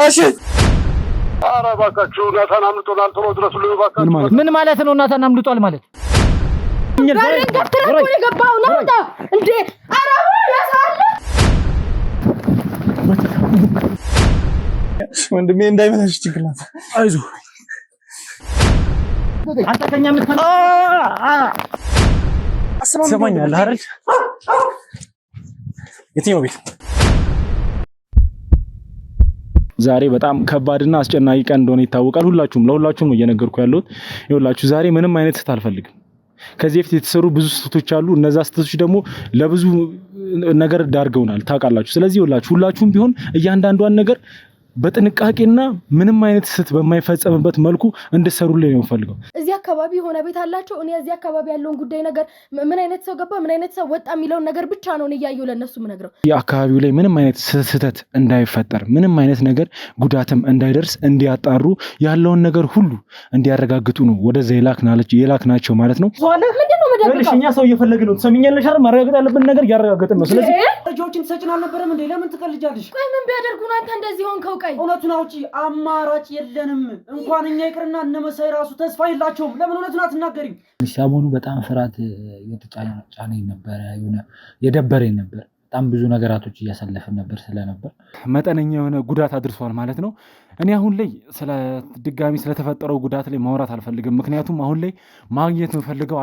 እሺ ኧረ እባካችሁ ናታን አምልጦናል ቶሎ ድረሱልኝ እባካችሁ ምን ማለት ነው ናታን አምልጧል ማለት ጋርን ገፍተህ እኮ የገባው ነው እንዴ አራው ያሳለ ወንድሜ እንዳይመታሽ ጭንቅላት አይዞህ አንተ ከኛ ምትፈራ ሰማኛለህ አይደል የትኛው ቤት ዛሬ በጣም ከባድና አስጨናቂ ቀን እንደሆነ ይታወቃል ለሁላችሁም ነው እየነገርኩ ያለሁት ይኸውላችሁ ዛሬ ምንም አይነት ስህተት አልፈልግም ከዚህ በፊት የተሰሩ ብዙ ስህተቶች አሉ እነዛ ስህተቶች ደግሞ ለብዙ ነገር ዳርገውናል ታውቃላችሁ ስለዚህ ይኸውላችሁ ሁላችሁም ቢሆን እያንዳንዷን ነገር በጥንቃቄና ምንም አይነት ስህተት በማይፈጸምበት መልኩ እንድትሰሩልኝ ነው የምፈልገው እዚህ አካባቢ ሆነ ቤት አላችሁ እኔ እዚህ አካባቢ ያለውን ጉዳይ ነገር ምን አይነት ሰው ገባ ምን አይነት ሰው ወጣ የሚለውን ነገር ብቻ ነው እያየሁ ለነሱ ምነግረው የአካባቢው ላይ ምንም አይነት ስህተት እንዳይፈጠር ምንም አይነት ነገር ጉዳትም እንዳይደርስ እንዲያጣሩ ያለውን ነገር ሁሉ እንዲያረጋግጡ ነው ወደዛ የላክናቸው ማለት ነው ምንድነው መደበቅ እኛ ሰው እየፈለግን ነው ትሰሚኛለሽ አይደል ማረጋገጥ ያለብን ነገር ያረጋግጥን ነው ስለዚህ ልጆችን ተሰጭና አልነበረም እንዴ ለምን ትቀልጃለሽ ቆይ ምን ቢያደርጉ ነው አንተ እንደዚህ ሆንከው እውነቱን አውጪ አማራጭ የለንም እንኳን እኛ ይቅርና እነመሳይ ራሱ ተስፋ የላቸውም ለምን እውነቱን አትናገሪም ሰሞኑ በጣም ፍርሃት የተጫነኝ ነበር የደበረኝ ነበር በጣም ብዙ ነገራቶች እያሳለፈን ነበር ስለነበር መጠነኛ የሆነ ጉዳት አድርሷል ማለት ነው እኔ አሁን ላይ ድጋሚ ስለተፈጠረው ጉዳት ላይ ማውራት አልፈልግም ምክንያቱም አሁን ላይ ማግኘት የምፈልገው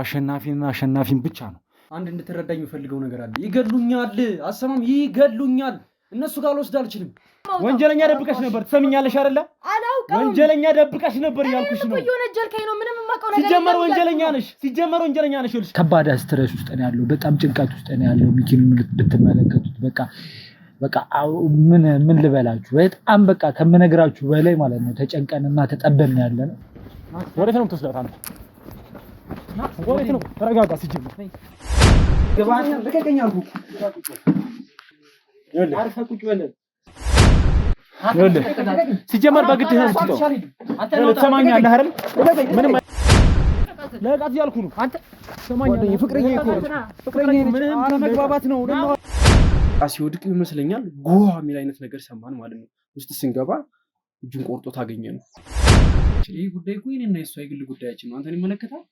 አሸናፊን ብቻ ነው አንድ እንድትረዳኝ የምፈልገው ነገር አለ ይገሉኛል አሰማም ይገሉኛል እነሱ ጋር ልወስድ አልችልም ወንጀለኛ ደብቀሽ ነበር ትሰሚኛለሽ አይደለ ወንጀለኛ ደብቀሽ ነበር ያልኩሽ ነው እየወነጀልከኝ ነው ምንም ማቀው ነገር ሲጀመር ወንጀለኛ ነሽ ይልሽ ከባድ ስትረስ ውስጥ ነው ያለው በጣም ጭንቀት ውስጥ ነው ያለው ሚኪን ብትመለከቱት በቃ ምን ልበላችሁ በጣም በቃ ከመነግራችሁ በላይ ማለት ነው ተጨንቀንና ተጠበን ያለነው ወዴት ነው የምትወስዳት አንተ ወዴት ነው ተረጋጋ ሲጀምር ገባኝ ለከከኛ አልኩ አርፈ ቁጭ በለ ሲጀመር በግድህ ነው የምትለው አንተ ነው ተሰማኛለህ አይደል ምንም ለቃት ያልኩ ነው አንተ ሰማኛለህ ፍቅረኛዬ ምንም አለመግባባት ነው ሲወድቅ ይመስለኛል ጎዋ የሚል አይነት ነገር ሰማን ማለት ነው ውስጥ ስንገባ እጁን ቆርጦ ታገኘ ነው ይሄ ጉዳይ እኮ የኔና የሷ የግል ጉዳያችን ነው አንተን ይመለከታል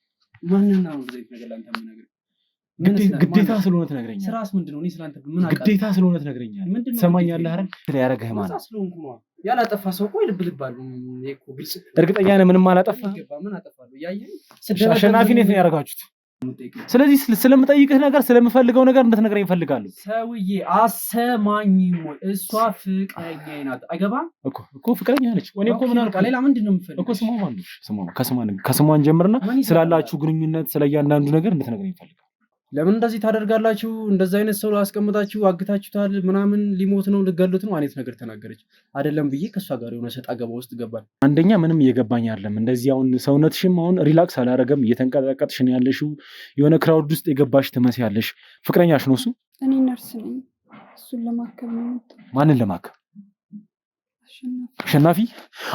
ማንና ነው እንደዚህ ነገር ላንተ ምን ነገር ግዴታ ስለሆነ ትነግረኛለህ ስራስ ምንድነው እኔ ስላንተ ምን አውቃለሁ ግዴታ ስለሆነ ትነግረኛለህ ሰማኛለህ አይደል ስለያረገህ ማለት ስለሆንኩ ነው ያላጠፋ ሰው እኮ ልብልባሉ እኮ ግልጽ እርግጠኛ ነህ ምንም አላጠፋ ምን አጠፋለሁ ያየኝ አሸናፊነት ነው ያረጋችሁት ስለዚህ ስለምጠይቅህ ነገር ስለምፈልገው ነገር እንድትነግረኝ እፈልጋለሁ ሰውዬ አሰማኝ ወይ እሷ ፍቅረኛዬ ናት አይገባም እኮ ፍቅረኛ ነች እኔ እኮ ምን አልኩ ሌላ ምንድነው የምፈልገው እኮ ከስሟን ጀምርና ስላላችሁ ግንኙነት ስለያንዳንዱ ነገር እንድትነግረኝ እፈልጋለሁ ለምን እንደዚህ ታደርጋላችሁ እንደዛ አይነት ሰው አስቀምጣችሁ አግታችሁታል ምናምን ሊሞት ነው ልገሉት ነው አይነት ነገር ተናገረች አይደለም ብዬ ከሷ ጋር የሆነ ሰጣ ገባ ውስጥ ገባል አንደኛ ምንም እየገባኝ አይደለም እንደዚህ አሁን ሰውነትሽም አሁን ሪላክስ አላረገም እየተንቀጠቀጥሽ ነው ያለሽው የሆነ ክራውድ ውስጥ የገባሽ ትመስያለሽ ፍቅረኛሽ ነው እሱ እኔ ነርስ ነኝ እሱን ለማከም ነው ማንን ለማከም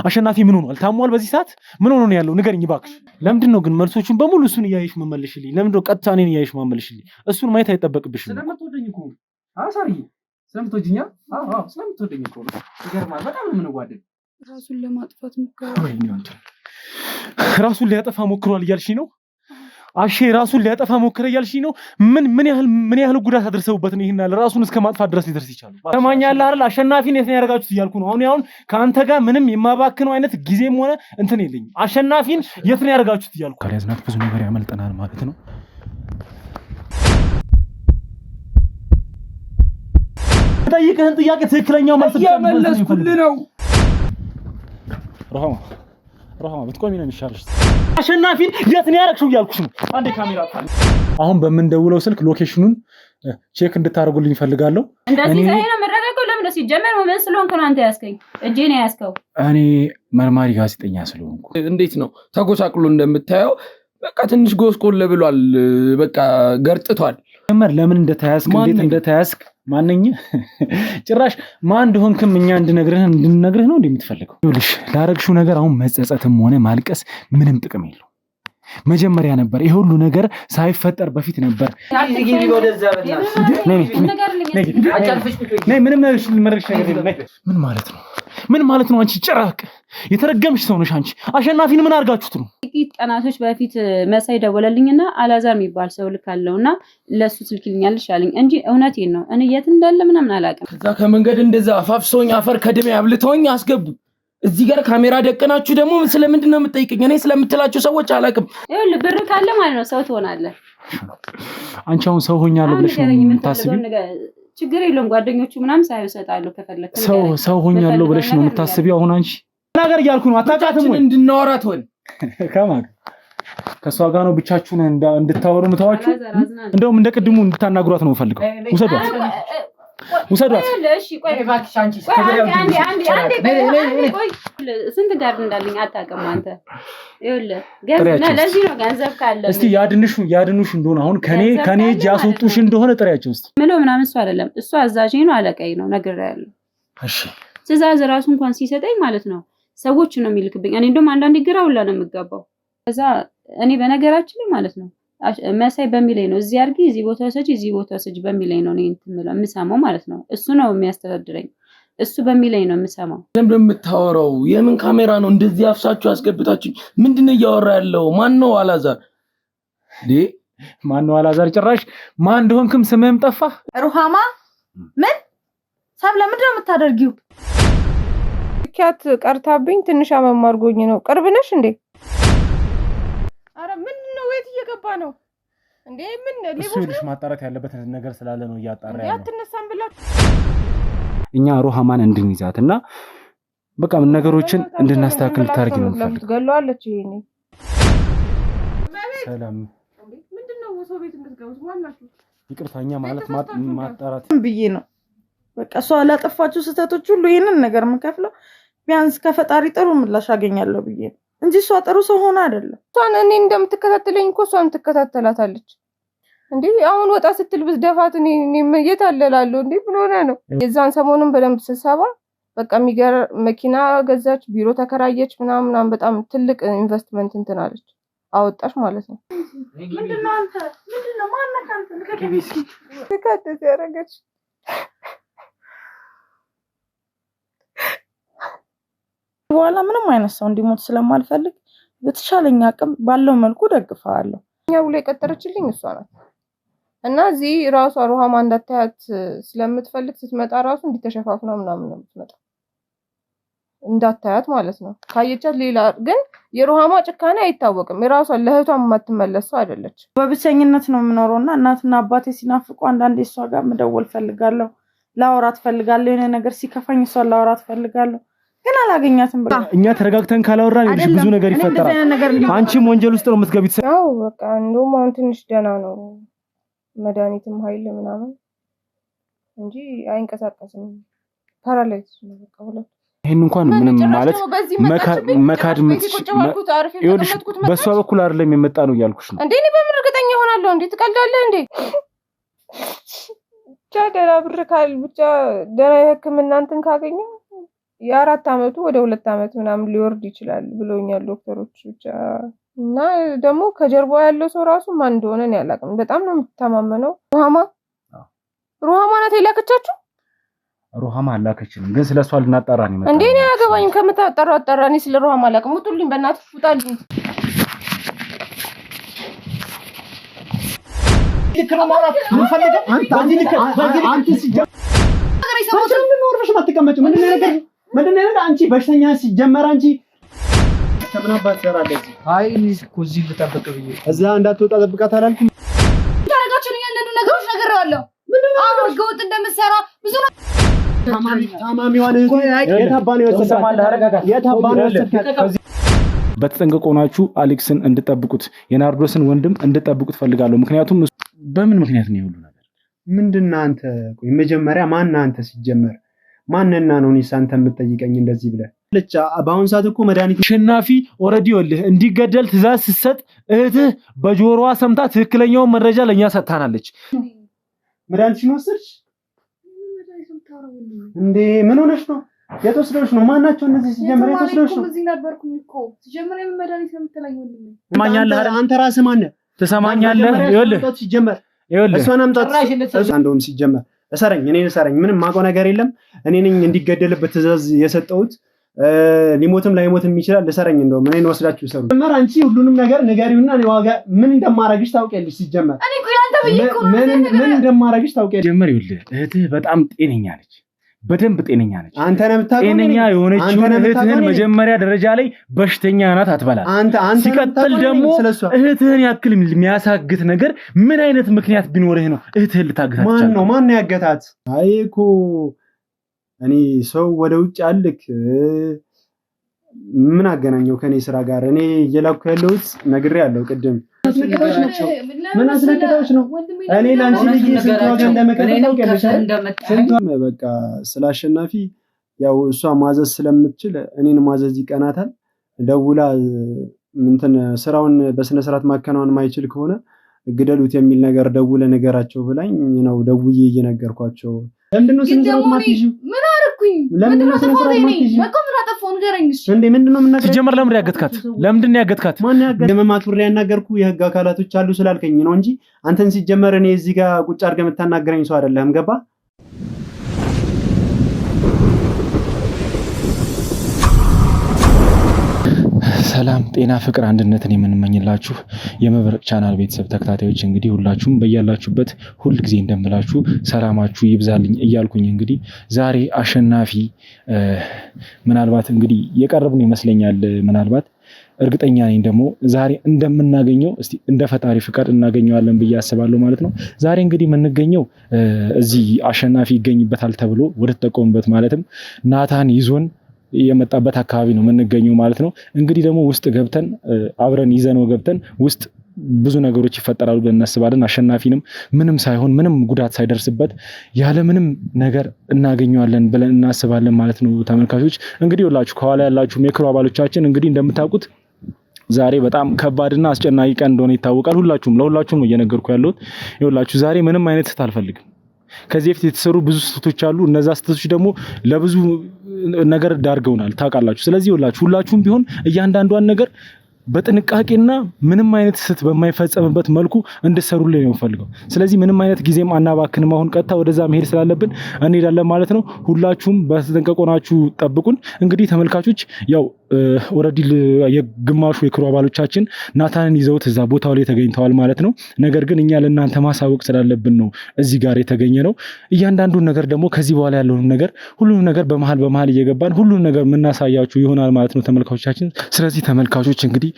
አሸናፊ ምን ሆኗል ታሟል በዚህ ሰዓት ምን ሆኖ ነው ያለው ንገረኝ እባክሽ ለምንድን ነው ግን መልሶቹን በሙሉ እሱን እያየሽ መመለሽልኝ ለምንድን ነው ቀጥታ እኔን እያየሽ መመለሽልኝ እሱን ማየት አይጠበቅብሽም ስለምትወደኝ እኮ አሳሪ ስለምትወጂኛ ስለምትወደኝ እኮ ይገርማል በጣም ምን ዋደድ ራሱን ለማጥፋት ራሱን ሊያጠፋ ሞክሯል እያልሽ ነው አሼ ራሱን ሊያጠፋ ሞክረ እያልሽኝ ነው ምን ያህል ጉዳት አድርሰውበት ነው ይሄን ራሱን እስከ ማጥፋት ድረስ ሊደርስ ይችላል ሰማኛለህ አይደል አሸናፊን የት ነው ያደርጋችሁት እያልኩ ነው አሁን ከአንተ ጋር ምንም የማባክነው አይነት ጊዜም ሆነ እንትን የለኝም አሸናፊን የት ነው ያደርጋችሁት እያልኩ ካልያዝናት ብዙ ነገር ያመልጠናል ማለት ነው ጠይቅህን ጥያቄ ትክክለኛው መልስ እየመለስኩልህ ነው ሮሃማ ብትቆሚ ነው የሚሻልሽ አሸናፊን የት ነው ያደረግሽው እያልኩሽ ነው አንዴ ካሜራ አሁን በምንደውለው ስልክ ሎኬሽኑን ቼክ እንድታደርጉልኝ ፈልጋለሁ እንደዚህ ነው መረጋጋው ለምን ሲጀመር ምን ስለሆንኩ ነው አንተ ያስከኝ እጄ ነው ያስከው እኔ መርማሪ ጋዜጠኛ ስለሆንኩ እንዴት ነው ተጎሳቅሎ እንደምታየው በቃ ትንሽ ጎስቆል ብሏል በቃ ገርጥቷል ለምን እንደተያዝክ እንዴት እንደተያዝክ ማንኛ ጭራሽ ማን እንደሆንክም እኛ እንድነግርህ ነው እንደምትፈልገው ይኸውልሽ ላረግሽው ነገር አሁን መጸጸትም ሆነ ማልቀስ ምንም ጥቅም የለው መጀመሪያ ነበር ይሄ ሁሉ ነገር ሳይፈጠር በፊት ነበር ምንም ነገር ምን ማለት ነው ምን ማለት ነው? አንቺ ጭራቅ የተረገምሽ ሰው ነሽ አንቺ። አሸናፊን ምን አድርጋችሁት ነው? ጥቂት ቀናቶች በፊት መሳይ ደወለልኝና አላዛር የሚባል ሰው ልካለውና ለሱ ስልክልኛልሽ አለኝ እንጂ እውነቴን ነው። እኔ የት እንዳለ ምናምን አላውቅም። ከዛ ከመንገድ እንደዛ አፋፍሶኝ አፈር ከድሜ አብልተውኝ አስገቡ። እዚህ ጋር ካሜራ ደቀናችሁ ደግሞ ስለምንድን ነው የምትጠይቀኝ? እኔ ስለምትላቸው ሰዎች አላውቅም። ይኸውልህ ብር ካለ ማለት ነው ሰው ትሆናለህ። አንቺ አሁን ሰው ሆኛለሁ ብለሽ ነው የምታስቢው? ችግር የለውም ጓደኞቹ ምናምን ሳይሰጣሉ ከፈለክ ሰው ሆኛለሁ ብለሽ ነው የምታስቢው? አሁን አንቺ ነገር እያልኩ ነው። አታውቃትም ወይ? እንድናወራት ሆነ ከማን ከሷ ጋር ነው ብቻችሁን እንድታወሩ ምታዋችሁ? እንደውም እንደ ቅድሙ እንድታናግሯት ነው የምፈልገው። ውሰዷት። እሺ ቆይ እባክሽ አንቺ ቆይ ስንት ጋር እንዳለኝ አታውቅም አንተ። ይኸውልህ ገንዘብ ለዚህ ነው ገንዘብ ካለ እስቲ ያድኑሽ እንደሆነ አሁን ከኔ እጅ ያስወጡሽ እንደሆነ ጥሪያቸው እስቲ። ምናምን እሱ አይደለም እሱ አዛዥ ነው አለቃዬ ነው ነግሬያለሁ። እሺ ትዕዛዝ ራሱ እንኳን ሲሰጠኝ ማለት ነው ሰዎች ነው የሚልክብኝ። እኔ እንደውም አንዳንዴ ግራ ሁላ ነው የምገባው። ከዛ እኔ በነገራችን ላይ ማለት ነው መሳይ በሚለኝ ነው እዚህ አድርጊ እዚህ ቦታ ወሰጂ እዚህ ቦታ ወሰጂ በሚለኝ ነው እኔ የምሰማው ማለት ነው። እሱ ነው የሚያስተዳድረኝ። እሱ በሚለኝ ነው የምሰማው። ለምን የምታወራው? የምን ካሜራ ነው እንደዚህ አፍሳችሁ አስገብታችሁ? ምንድነው እያወራ ያለው? ማን ነው አላዛር? ማን ነው አላዛር? ጭራሽ ማን እንደሆንክም ስምህም ጠፋ። ሩሃማ ምን ሳብ ለምንድን ነው የምታደርጊው? ኪያት ቀርታብኝ ትንሽ አመማርጎኝ ነው። ቅርብ ነሽ እንዴ? አረ ምን ነው ወይት እየገባ ነው እንዴ? ምን ሌቦች ማጣራት ያለበት ነገር ስላለ ነው እያጣራ ያለው። አትነሳም ብላችሁ እኛ ሩሃማን እንድንይዛትና በቃ ነገሮችን እንድናስተካክል ታርጊ ነው ማለት ነው። ገለዋለች። ይሄኔ ሰላም ምንድነው ሰው ቤት እንድትገቡት ዋናችሁ? ይቅርታኛ ማለት ማጣራት ብዬ ነው። በቃ እሷ ላጠፋችሁ ስህተቶች ሁሉ ይሄንን ነገር የምከፍለው ቢያንስ ከፈጣሪ ጥሩ ምላሽ አገኛለሁ ብዬ ነው እንጂ እሷ ጥሩ ሰው ሆነ አይደለም። እሷን እኔ እንደምትከታተለኝ እኮ እሷን ትከታተላታለች እንዴ። አሁን ወጣ ስትል ብትደፋት እኔ የት አለላለሁ እንዴ? ምን ሆነ ነው? የዛን ሰሞኑን በደንብ ስሰባ በቃ የሚገርም መኪና ገዛች፣ ቢሮ ተከራየች፣ ምናምን በጣም ትልቅ ኢንቨስትመንት እንትን አለች አወጣሽ ማለት ነው። ምንድነው አንተ? ምንድነው ማነካ አንተ? ከቢሲ ከከተ ያረጋች በኋላ ምንም አይነት ሰው እንዲሞት ስለማልፈልግ በተሻለኝ አቅም ባለው መልኩ ደግፋለሁ። እኛው ላይ ቀጠረችልኝ እሷ ናት እና እዚህ ራሷ ሩሃማ እንዳታያት ስለምትፈልግ ስትመጣ ራሱ እንዲተሸፋፍና ምናምን ነው የምትመጣው እንዳታያት ማለት ነው። ካየቻት ሌላ ግን የሩሃማ ጭካኔ አይታወቅም። የራሷ ለእህቷም የማትመለስ ሰው አይደለች። በብቸኝነት ነው የምኖረውና እናትና አባቴ ሲናፍቁ አንዳንዴ እሷ ጋር መደወል ፈልጋለሁ፣ ላወራት ፈልጋለሁ። የሆነ ነገር ሲከፋኝ እሷ ላወራት ፈልጋለሁ ግን አላገኛትም። በቃ እኛ ተረጋግተን ካላወራን ይልሽ ብዙ ነገር ይፈጠራል። አንቺም ወንጀል ውስጥ ነው የምትገቢት። አዎ በቃ እንደውም አሁን ትንሽ ደህና ነው መድኃኒትም ኃይል ምናምን እንጂ አይንቀሳቀስም። ፓራላይዝ ነው በቃ ሁለት። ይሄን እንኳን ምንም ማለት መካድ ይኸውልሽ በሷ በኩል አይደለም የመጣ ነው እያልኩሽ ነው። እንዴ እኔ በምን እርግጠኛ ሆናለሁ? እንዴ ትቀልዳለህ እንዴ? ደህና ብር ካል ብቻ ደህና የሕክምና እንትን ካገኘው የ4 አመቱ ወደ 2 አመት ምናምን ሊወርድ ይችላል ብሎኛል ዶክተሮች ብቻ። እና ደግሞ ከጀርባው ያለው ሰው ራሱ ማን እንደሆነ ነው ያላቀም። በጣም ነው የምትተማመነው። ሩሃማ ናት የላከቻችሁ? ሩሃማ አላከችንም፣ ግን ስለሷ ልናጣራ ነው የመጣው። እንዴ እኔ አያገባኝም። ከምታጣራ አጣራ። እኔ ስለ ሩሃማ አላውቅም። ውጡልኝ በእናትህ ውጣልኝ። ምንድነው ነገር አንቺ በሽተኛ ሲጀመር አንቺ ተብናባት ዘራለች። አይ ልጅ ኮዚ ልጠብቅ ብዬ እዛ እንዳትወጣ ጠብቃት አላልኩም? ታረጋችሁልኝ ያለዱ ነገሮች ነገራለሁ። ምንድነው አሁን ገውጥ እንደምትሰራ ብዙ ነው። ታማሚዋን የታባነው የታባነው በተጠንቀቅ ሆናችሁ አሌክስን እንድጠብቁት የናርዶስን ወንድም እንድጠብቁት ፈልጋለሁ። ምክንያቱም በምን ምክንያት ነው ይሁሉ ነገር? ምንድነው አንተ ቆይ መጀመሪያ ማን አንተ ሲጀመር ማንና ነው እኔስ አንተ የምትጠይቀኝ እንደዚህ ብለህ? ለቻ በአሁን ሰዓት እኮ መድኃኒት አሸናፊ ኦሬዲ ወልህ እንዲገደል ትእዛዝ ስትሰጥ እህትህ በጆሮዋ ሰምታ ትክክለኛውን መረጃ ለኛ ሰጥታናለች። መድኃኒትሽን ወሰድሽ እንዴ? ምን ሆነሽ ነው? የተወሰደሽ ነው? ማናቸው እነዚህ ሲጀመር የተወሰደሽ ነው? እዚህ ነበርኩኝ እኮ ሲጀመር የመድኃኒት የምትለኝ ወንድሜ። ትሰማኛለህ አይደል? አንተ ራስህ ማነህ? ትሰማኛለህ? ይኸውልህ ሲጀመር እሷን አምጣት። እንደውም ሲጀመር እሰረኝ፣ እኔን እሰረኝ። ምንም ማውቀው ነገር የለም። እኔ ነኝ እንዲገደልበት ትዕዛዝ የሰጠሁት። ሊሞትም ላይሞትም ይችላል። እሰረኝ። እንደውም እኔን ወስዳችሁ ሰሩ። ጀመር አንቺ ሁሉንም ነገር ንገሪውና እኔ ዋጋ ምን እንደማረግሽ ታውቂያለሽ። ሲጀመር እኔ እኮ ያንተ ብዬሽ እኮ ነው ምን እንደማረግሽ ታውቂያለሽ። ጀመር ይኸውልህ እህትህ በጣም ጤነኛ ነች፣ በደንብ ጤነኛ ነች። አንተ ነህ የምታውቀው። ጤነኛ የሆነችው እህትህን መጀመሪያ ደረጃ ላይ በሽተኛ ናት አትበላት። አንተ ሲቀጥል ደግሞ እህትህን ያክል የሚያሳግት ነገር ምን አይነት ምክንያት ቢኖርህ ነው እህትህን ልታግታት? ማን ያገታት? አይ እኮ እኔ ሰው ወደ ውጭ አልክ ምን አገናኘው ከኔ ስራ ጋር? እኔ እየላኩ ያለሁት ነግሬያለሁ ቅድም። ምን አስነክተውሽ ነው? እኔ ላንቺ ልጅ ስንት ዋጋ እንደመከፈል ታውቂያለሽ አይደል? በቃ ስላሸናፊ ያው እሷ ማዘዝ ስለምትችል እኔን ማዘዝ ይቀናታል። ደውላ እንትን ስራውን በስነ ስርዓት ማከናወን ማይችል ከሆነ ግደሉት የሚል ነገር ደውለ ነገራቸው ብላኝ ነው ደውዬ እየነገርኳቸው። ለምንድን ነው ስነ ስርዓት ማትይዥው? ምን አደረኩኝ? ለምንድን ነው ስነ ስርዓት ማትይዥው? በቃ ምን አጠፋሁ ንገረኝ። እሺ እንዴ ምንድነው የምናገረው? ሲጀመር ለምን ያገትካት? ለምንድን ነው ያገትካት? ማን ያገት? ለማማክር ያናገርኩ የህግ አካላቶች አሉ ስላልከኝ ነው እንጂ አንተን ሲጀመር እኔ እዚህ ጋር ቁጭ አድርገህ የምታናገረኝ ሰው አይደለም። ገባ? ሰላም ጤና ፍቅር አንድነትን የምንመኝላችሁ የመብረቅ ቻናል ቤተሰብ ተከታታዮች እንግዲህ ሁላችሁም በያላችሁበት ሁል ጊዜ እንደምላችሁ ሰላማችሁ ይብዛልኝ እያልኩኝ እንግዲህ ዛሬ አሸናፊ ምናልባት እንግዲህ የቀረብን ይመስለኛል። ምናልባት እርግጠኛ ነኝ ደግሞ ዛሬ እንደምናገኘው እስቲ እንደ ፈጣሪ ፍቃድ እናገኘዋለን ብዬ አስባለሁ ማለት ነው። ዛሬ እንግዲህ የምንገኘው እዚህ አሸናፊ ይገኝበታል ተብሎ ወደ ተጠቆሙበት ማለትም ናታን ይዞን የመጣበት አካባቢ ነው የምንገኘው ማለት ነው። እንግዲህ ደግሞ ውስጥ ገብተን አብረን ይዘነው ገብተን ውስጥ ብዙ ነገሮች ይፈጠራሉ ብለን እናስባለን። አሸናፊንም ምንም ሳይሆን ምንም ጉዳት ሳይደርስበት ያለ ምንም ነገር እናገኘዋለን ብለን እናስባለን ማለት ነው። ተመልካቾች እንግዲህ ሁላችሁ ከኋላ ያላችሁ የክሩ አባሎቻችን እንግዲህ እንደምታውቁት ዛሬ በጣም ከባድና አስጨናቂ ቀን እንደሆነ ይታወቃል። ለሁላችሁም ነው እየነገርኩ ያለሁት። ይኸውላችሁ ዛሬ ምንም አይነት ስህተት አልፈልግም። ከዚህ በፊት የተሰሩ ብዙ ስህተቶች አሉ። እነዛ ስህተቶች ደግሞ ለብዙ ነገር ዳርገውናል ታውቃላችሁ። ስለዚህ ሁላችሁም ቢሆን እያንዳንዷን ነገር በጥንቃቄና ምንም አይነት ስህተት በማይፈጸምበት መልኩ እንድትሰሩልኝ ነው የምፈልገው። ስለዚህ ምንም አይነት ጊዜም አናባክንም። አሁን ቀጥታ ወደዛ መሄድ ስላለብን እንሄዳለን ማለት ነው። ሁላችሁም በተጠንቀቅ ሆናችሁ ጠብቁን። እንግዲህ ተመልካቾች ያው ኦልሬዲ የግማሹ የክሩ አባሎቻችን ናታንን ይዘውት እዛ ቦታው ላይ ተገኝተዋል ማለት ነው። ነገር ግን እኛ ለእናንተ ማሳወቅ ስላለብን ነው እዚህ ጋር የተገኘ ነው። እያንዳንዱን ነገር ደግሞ ከዚህ በኋላ ያለውን ነገር ሁሉንም ነገር በመሀል እየገባን ሁሉንም ነገር የምናሳያችሁ ይሆናል ማለት ነው ተመልካቾቻችን። ስለዚህ ተመልካቾች እንግዲህ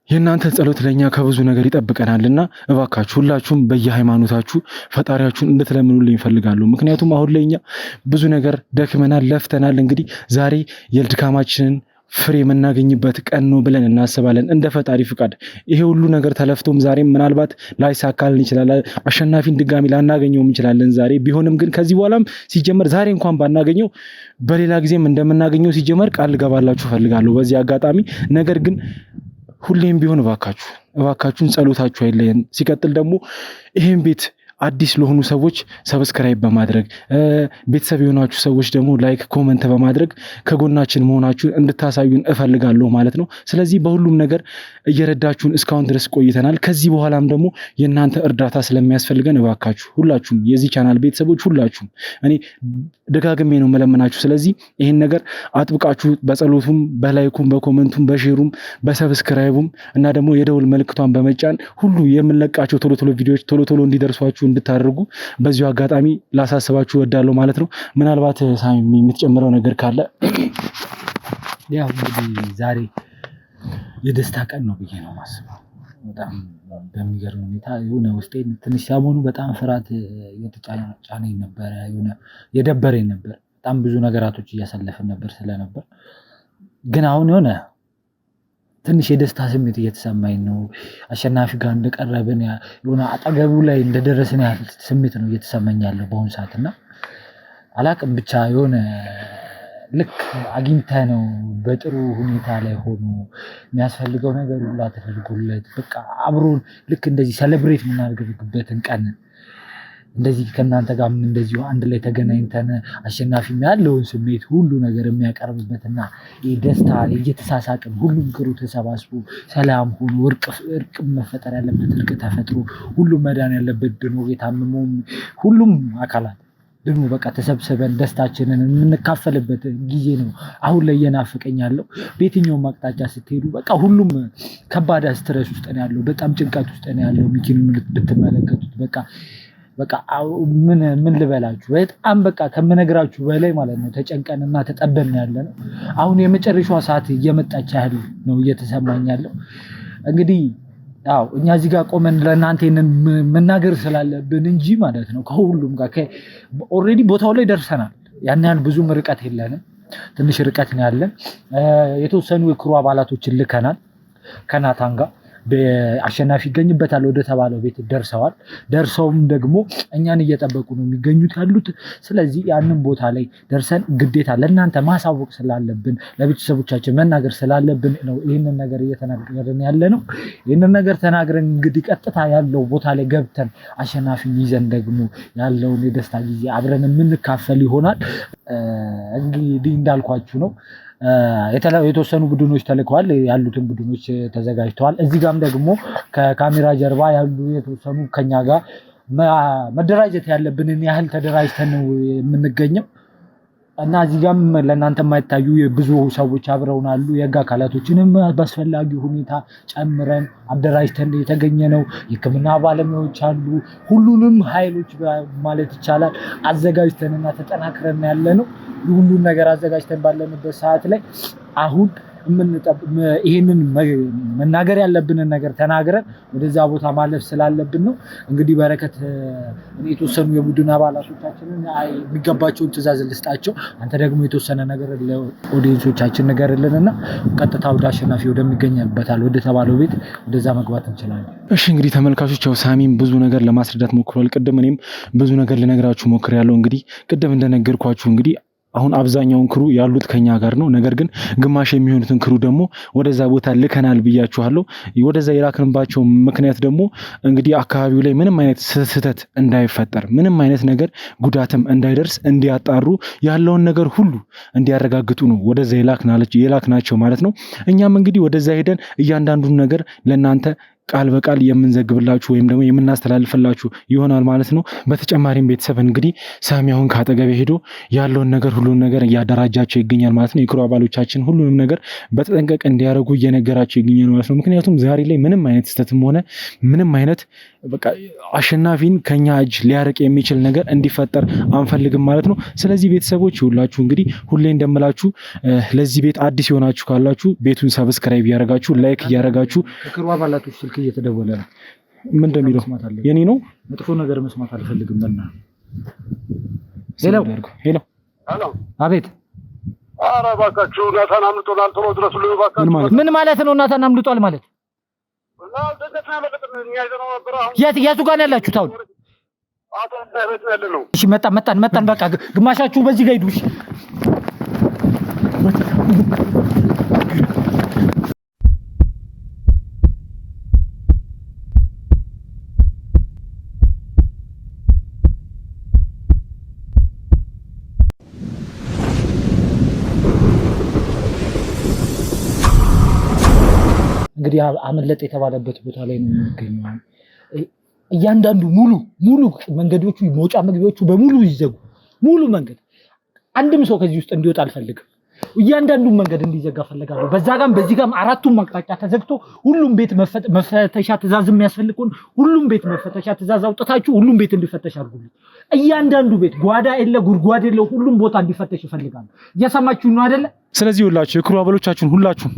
የእናንተ ጸሎት ለኛ ከብዙ ነገር ይጠብቀናልና እባካችሁ ሁላችሁም በየሃይማኖታችሁ ፈጣሪያችሁን እንድትለምኑልኝ እፈልጋለሁ። ምክንያቱም አሁን ላይ እኛ ብዙ ነገር ደክመናል፣ ለፍተናል። እንግዲህ ዛሬ የድካማችንን ፍሬ የምናገኝበት ቀን ነው ብለን እናስባለን እንደ ፈጣሪ ፍቃድ። ይሄ ሁሉ ነገር ተለፍቶም ዛሬም ምናልባት ላይሳካልን ይችላል። አሸናፊን ድጋሚ ላናገኘውም እንችላለን ዛሬ ቢሆንም ግን ከዚህ በኋላም ሲጀመር ዛሬ እንኳን ባናገኘው በሌላ ጊዜም እንደምናገኘው ሲጀመር ቃል ልገባላችሁ ፈልጋለሁ በዚህ አጋጣሚ። ነገር ግን ሁሌም ቢሆን እባካችሁን ጸሎታችሁ አይለየን። ሲቀጥል ደግሞ ይሄን ቤት አዲስ ለሆኑ ሰዎች ሰብስክራይብ በማድረግ ቤተሰብ የሆናችሁ ሰዎች ደግሞ ላይክ ኮመንት በማድረግ ከጎናችን መሆናችሁን እንድታሳዩን እፈልጋለሁ ማለት ነው። ስለዚህ በሁሉም ነገር እየረዳችሁን እስካሁን ድረስ ቆይተናል። ከዚህ በኋላም ደግሞ የእናንተ እርዳታ ስለሚያስፈልገን እባካችሁ ሁላችሁም የዚህ ቻናል ቤተሰቦች ሁላችሁም እኔ ደጋግሜ ነው መለመናችሁ። ስለዚህ ይሄን ነገር አጥብቃችሁ በጸሎቱም በላይኩም በኮመንቱም በሼሩም በሰብስክራይቡም እና ደግሞ የደውል ምልክቷን በመጫን ሁሉ የምንለቃቸው ቶሎ ቪዲዮዎች ቶሎ እንዲደርሷችሁ እንድታደርጉ በዚሁ አጋጣሚ ላሳስባችሁ እወዳለሁ ማለት ነው። ምናልባት ሳሚ የምትጨምረው ነገር ካለ? ያው እንግዲህ ዛሬ የደስታ ቀን ነው ብዬ ነው የማስበው። በጣም በሚገርም ሁኔታ የሆነ ውስጤ ትንሽ ሰሞኑ በጣም ፍርሃት የተጫነኝ ነበረ፣ የሆነ የደበረኝ ነበር። በጣም ብዙ ነገራቶች እያሳለፍን ነበር ስለነበር ግን አሁን የሆነ ትንሽ የደስታ ስሜት እየተሰማኝ ነው። አሸናፊ ጋር እንደቀረብን የሆነ አጠገቡ ላይ እንደደረስን ያህል ስሜት ነው እየተሰማኝ ያለው በአሁኑ ሰዓት እና አላቅም ብቻ የሆነ ልክ አግኝተ ነው በጥሩ ሁኔታ ላይ ሆኖ የሚያስፈልገው ነገር ሁላ ተደርጎለት በቃ አብሮን ልክ እንደዚህ ሴሌብሬት የምናደርግበትን ቀን እንደዚህ ከእናንተ ጋር እንደዚሁ አንድ ላይ ተገናኝተን አሸናፊ ያለውን ስሜት ሁሉ ነገር የሚያቀርብበትና ደስታ እየተሳሳቅን ሁሉም ክሩ ተሰባስቦ ሰላም ሆኖ እርቅ መፈጠር ያለበት እርቅ ተፈጥሮ ሁሉም መዳን ያለበት ድኖ የታመመውም ሁሉም አካላት ደግሞ በቃ ተሰብስበን ደስታችንን የምንካፈልበት ጊዜ ነው አሁን ላይ እየናፈቀኝ ያለው። በየትኛውም አቅጣጫ ስትሄዱ በቃ ሁሉም ከባድ ስትረስ ውስጥ ነው ያለው፣ በጣም ጭንቀት ውስጥ ነው ያለው። ሚኪን ብትመለከቱት በቃ ምን ልበላችሁ፣ በጣም በቃ ከምነግራችሁ በላይ ማለት ነው ተጨንቀንና ተጠበን ያለ ነው። አሁን የመጨረሻዋ ሰዓት እየመጣች ያህል ነው እየተሰማኝ ያለው። እንግዲህ ያው እኛ እዚህ ጋር ቆመን ለእናንተ ይሄንን መናገር ስላለብን እንጂ ማለት ነው ከሁሉም ጋር ኦልሬዲ ቦታው ላይ ደርሰናል። ያን ያህል ብዙም ርቀት የለንም፣ ትንሽ ርቀት ነው ያለን። የተወሰኑ የክሩ አባላቶችን ልከናል ከናታን ጋር አሸናፊ ይገኝበታል ወደ ተባለው ቤት ደርሰዋል። ደርሰውም ደግሞ እኛን እየጠበቁ ነው የሚገኙት ያሉት። ስለዚህ ያንን ቦታ ላይ ደርሰን ግዴታ ለእናንተ ማሳወቅ ስላለብን ለቤተሰቦቻችን መናገር ስላለብን ነው ይህንን ነገር እየተናገርን ያለ ነው። ይህንን ነገር ተናግረን እንግዲህ ቀጥታ ያለው ቦታ ላይ ገብተን አሸናፊን ይዘን ደግሞ ያለውን የደስታ ጊዜ አብረን የምንካፈል ይሆናል። እንግዲህ እንዳልኳችሁ ነው የተወሰኑ ቡድኖች ተልከዋል፣ ያሉትን ቡድኖች ተዘጋጅተዋል። እዚህ ጋም ደግሞ ከካሜራ ጀርባ ያሉ የተወሰኑ ከኛ ጋር መደራጀት ያለብንን ያህል ተደራጅተን ነው የምንገኘው እና እዚህ ጋም ለእናንተ የማይታዩ ብዙ ሰዎች አብረውን አሉ። የህግ አካላቶችንም በአስፈላጊ ሁኔታ ጨምረን አደራጅተን የተገኘ ነው። የሕክምና ባለሙያዎች አሉ። ሁሉንም ኃይሎች ማለት ይቻላል አዘጋጅተንና ተጠናክረን ያለ ነው። ሁሉን ነገር አዘጋጅተን ባለንበት ሰዓት ላይ አሁን ይሄንን መናገር ያለብንን ነገር ተናግረን ወደዛ ቦታ ማለፍ ስላለብን ነው። እንግዲህ በረከት የተወሰኑ የቡድን አባላቶቻችንን የሚገባቸውን ትዕዛዝ ልስጣቸው፣ አንተ ደግሞ የተወሰነ ነገር ለኦዲየንሶቻችን ንገርልንና ቀጥታ ወደ አሸናፊ ወደሚገኝበታል ወደ ተባለው ቤት ወደዛ መግባት እንችላለን። እሺ እንግዲህ ተመልካቾች ያው ሳሚም ብዙ ነገር ለማስረዳት ሞክሯል። ቅድም እኔም ብዙ ነገር ልነግራችሁ ሞክሬያለሁ። እንግዲህ ቅድም እንደነገርኳችሁ እንግዲህ አሁን አብዛኛውን ክሩ ያሉት ከኛ ጋር ነው። ነገር ግን ግማሽ የሚሆኑትን ክሩ ደግሞ ወደዛ ቦታ ልከናል ብያችኋለሁ። ወደዛ የላክንባቸው ምክንያት ደግሞ እንግዲህ አካባቢው ላይ ምንም አይነት ስህተት እንዳይፈጠር፣ ምንም አይነት ነገር ጉዳትም እንዳይደርስ እንዲያጣሩ ያለውን ነገር ሁሉ እንዲያረጋግጡ ነው ወደዛ የላክናቸው ማለት ነው። እኛም እንግዲህ ወደዛ ሄደን እያንዳንዱን ነገር ለእናንተ ቃል በቃል የምንዘግብላችሁ ወይም ደግሞ የምናስተላልፍላችሁ ይሆናል ማለት ነው። በተጨማሪም ቤተሰብ እንግዲህ ሳሚ አሁን ካጠገቤ ሄዶ ያለውን ነገር ሁሉን ነገር እያደራጃቸው ይገኛል ማለት ነው። የክሩ አባሎቻችን ሁሉንም ነገር በተጠንቀቅ እንዲያደርጉ እየነገራቸው ይገኛል ማለት ነው። ምክንያቱም ዛሬ ላይ ምንም አይነት ስህተትም ሆነ ምንም አይነት በቃ አሸናፊን ከኛ እጅ ሊያርቅ የሚችል ነገር እንዲፈጠር አንፈልግም ማለት ነው። ስለዚህ ቤተሰቦች ሁላችሁ እንግዲህ ሁሌ እንደምላችሁ ለዚህ ቤት አዲስ የሆናችሁ ካላችሁ ቤቱን ሰብስክራይብ እያደረጋችሁ ላይክ እያደረጋችሁ የክሩ አባላቶች ስልክ እየተደወለ ነው። ምን እንደሚለው የኔ ነው። መጥፎ ነገር መስማት አልፈልግም። ሄሎ አቤት። ኧረ እባካችሁ ናታን አምልጦናል፣ ቶሎ ድረሱልኝ እባካችሁ። ምን ማለት ነው ናታን አምልጧል ማለት? የቱ ጋር ነው ያላችሁት አሁን? እሺ መጣን። በቃ ግማሻችሁ በዚህ ጋር ሂዱ። እሺ እንግዲህ አመለጠ የተባለበት ቦታ ላይ ነው የሚገኘው። እያንዳንዱ ሙሉ መንገዶቹ መውጫ መግቢያዎቹ በሙሉ ይዘጉ። ሙሉ መንገድ አንድም ሰው ከዚህ ውስጥ እንዲወጣ አልፈልግም። እያንዳንዱን መንገድ እንዲዘጋ ፈልጋለሁ። በዛ ጋም በዚህ ጋም አራቱም አቅጣጫ ተዘግቶ ሁሉም ቤት መፈተሻ ትዕዛዝ የሚያስፈልገውን ሁሉም ቤት መፈተሻ ትዕዛዝ አውጥታችሁ ሁሉም ቤት እንዲፈተሽ አድርጉልኝ። እያንዳንዱ ቤት ጓዳ የለ ጉድጓድ የለ ሁሉም ቦታ እንዲፈተሽ ይፈልጋሉ። እየሰማችሁ ነው አይደለ? ስለዚህ ሁላችሁ የክሩ አባሎቻችሁን ሁላችሁም